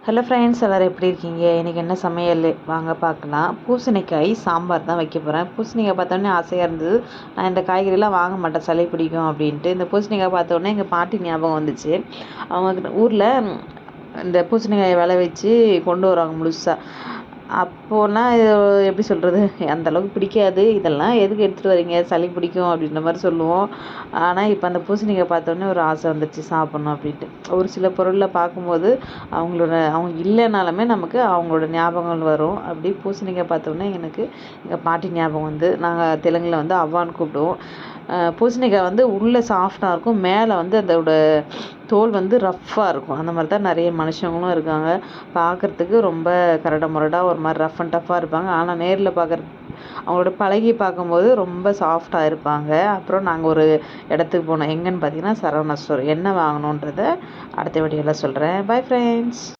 Hello friends, எல்லோரும் எப்படி இருக்கீங்க? இன்றைக்கி என்ன சமையல் வாங்க பார்க்கலாம். பூசணிக்காய் சாம்பார் தான் வைக்க போகிறேன். பூசணிக்காய் பார்த்தோன்னே ஆசையாக இருந்தது. நான் இந்த காய்கறிலாம் வாங்க மாட்டேன், சளி பிடிக்கும் அப்படின்ட்டு. இந்த பூசணிக்காய் பார்த்தோன்னே எங்கள் பாட்டி ஞாபகம் வந்துச்சு. அவங்க ஊரில் இந்த பூசணிக்காயை விளைவிச்சு கொண்டு வருவாங்க முழுசாக. அப்போலாம் இது எப்படி சொல்கிறது, அந்தளவுக்கு பிடிக்காது. இதெல்லாம் எதுக்கு எடுத்துகிட்டு வரீங்க, சளி பிடிக்கும் அப்படின்ற மாதிரி சொல்லுவோம். ஆனால் இப்போ அந்த பூசணிக்காய் பார்த்தோன்னே ஒரு ஆசை வந்துச்சு சாப்பிட்ணும் அப்படின்ட்டு. ஒரு சில பொருளில் பார்க்கும்போது அவங்க இல்லைனாலுமே நமக்கு அவங்களோட ஞாபகங்கள் வரும். அப்படி பூசணிக்காய் பார்த்தோன்னே எனக்கு எங்கள் பாட்டி ஞாபகம் வந்து, நாங்கள் தெலுங்கில் வந்து அவ்வான்னு கூப்பிடுவோம். பூசணிக்காய் வந்து உள்ளே சாஃப்டாக இருக்கும், மேலே வந்து அதோட தோல் வந்து ரஃப்பாக இருக்கும். அந்த மாதிரி தான் நிறைய மனுஷங்களும் இருக்காங்க. பார்க்குறதுக்கு ரொம்ப கரடு முரடாக ஒரு மாதிரி ரஃப் அண்ட் டஃப்பாக இருப்பாங்க. ஆனால் நேரில் அவங்களோட பழகி பார்க்கும்போது ரொம்ப சாஃப்டாக இருப்பாங்க. அப்புறம் நாங்கள் ஒரு இடத்துக்கு போனோம். எங்கன்னு பார்த்தீங்கன்னா சரவணா ஸ்டோர். என்ன வாங்கணுன்றதை அடுத்த வீடியோவில் சொல்கிறேன். Bye friends.